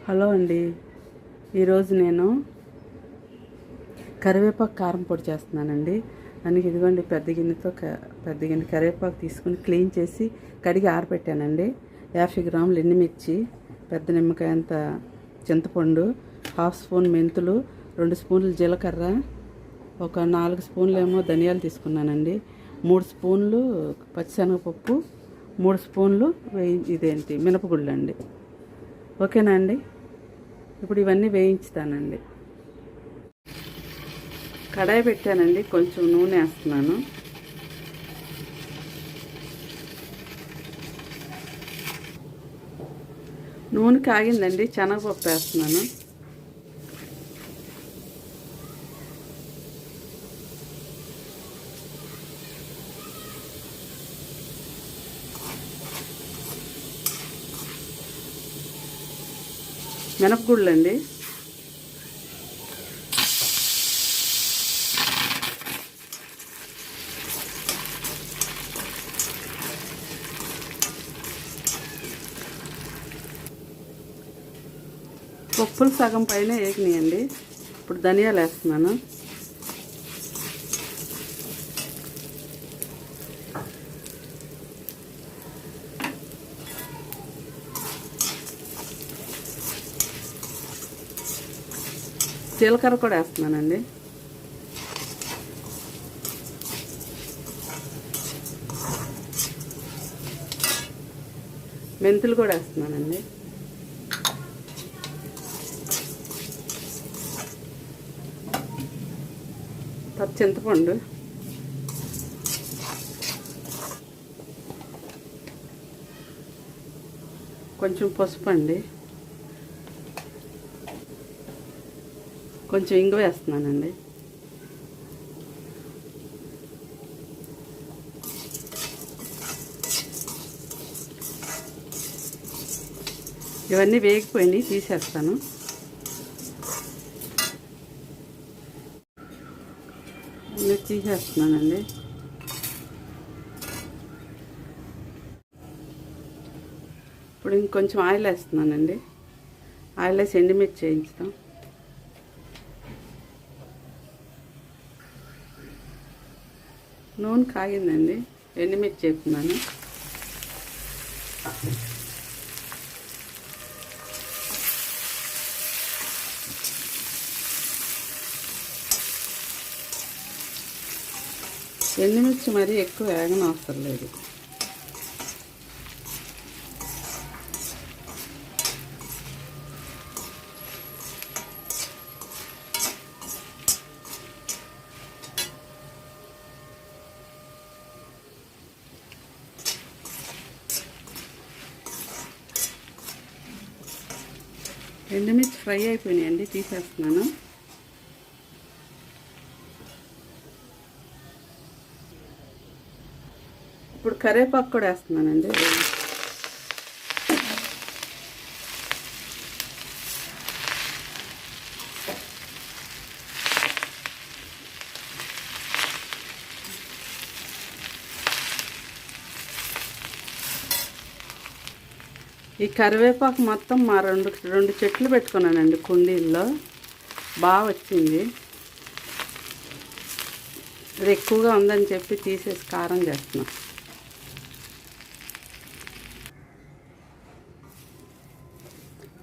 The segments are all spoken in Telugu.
హలో అండి. ఈరోజు నేను కరివేపాకు కారం పొడి చేస్తున్నానండి. దానికి ఇదిగోండి పెద్ద గిన్నె కరివేపాకు తీసుకుని క్లీన్ చేసి కడిగి ఆరబెట్టానండి. 50 గ్రాములు ఎండుమిర్చి, పెద్ద నిమ్మకాయ అంత చింతపండు, 1/2 స్పూన్ మెంతులు, 2 స్పూన్లు జీలకర్ర, ఒక 4 స్పూన్లు ఏమో ధనియాలు తీసుకున్నానండి. 3 స్పూన్లు పచ్చిశనగపప్పు, 3 స్పూన్లు మినపగుళ్ళు అండి. ఓకేనా అండి. ఇప్పుడు ఇవన్నీ వేయించుతానండి. కడాయి పెట్టానండి, కొంచెం నూనె వేస్తున్నాను. నూనె కాగిందండి, శనగపప్పు వేస్తున్నాను. మినపగుళ్ళు అండి. పప్పులు సగం పైన వేగినాయండి. ఇప్పుడు ధనియాలు వేస్తున్నాను. జీలకర్ర కూడా వేస్తున్నానండి. మెంతులు కూడా వేస్తున్నానండి. చింతపండు, కొంచెం పసుపు అండి, కొంచెం ఇంగు వేస్తున్నానండి. ఇవన్నీ వేగిపోయినాయి, తీసేస్తాను. తీసేస్తున్నానండి. ఇప్పుడు ఇంకొంచెం ఆయిల్ వేస్తున్నానండి. ఆయిల్ వేసి ఎండుమిర్చి వేయించుతాం. నూనె కాగిందండి, ఎండుమిర్చి వేస్తున్నాను. ఎండుమిర్చి మరీ ఎక్కువ వేగన అవసరం లేదు. ఎండుమిర్చి ఫ్రై అయిపోయినాయండి, తీసేస్తున్నాను. ఇప్పుడు కరివేపాకు కూడా వేస్తున్నానండి. ఈ కరివేపాకు మొత్తం మా రెండు చెట్లు పెట్టుకున్నానండి కుండీల్లో. బాగా వచ్చింది. ఇది ఎక్కువగా ఉందని చెప్పి తీసేసి కారం చేస్తున్నాం.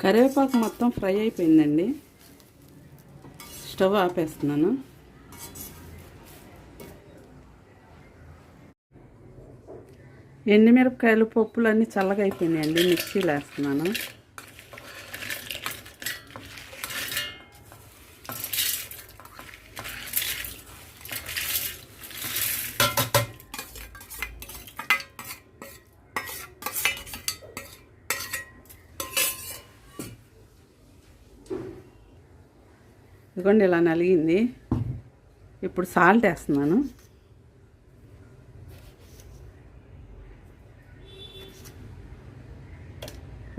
కరివేపాకు మొత్తం ఫ్రై అయిపోయిందండి. స్టవ్ ఆపేస్తున్నాను. ఎండుమిరపకాయలు, పప్పులు అన్నీ చల్లగా అయిపోయినాయండి, మిక్సీలో వేస్తున్నాను. ఇదిగోండి ఇలా నలిగింది. ఇప్పుడు సాల్ట్ వేస్తున్నాను.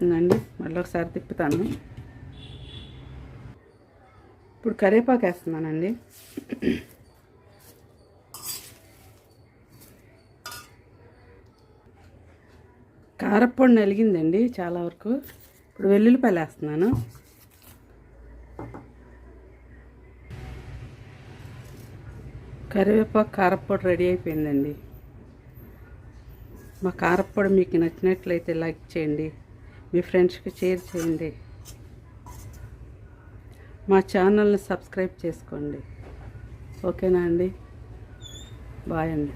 ఇందండి, మళ్ళీ ఒకసారి తిప్పుతాను. ఇప్పుడు కరివేపాకు వేస్తున్నానండి. కారప్పొడి నలిగిందండి చాలా వరకు. ఇప్పుడు వెల్లుల్లిపాయలు వేస్తున్నాను. కరివేపాకు కారప్పొడి రెడీ అయిపోయిందండి. మా కారప్పొడి మీకు నచ్చినట్లయితే లైక్ చేయండి, మీ ఫ్రెండ్స్కి షేర్ చేయండి, మా ఛానల్ని సబ్స్క్రైబ్ చేసుకోండి. ఓకేనా అండి? బాయ్ అండి.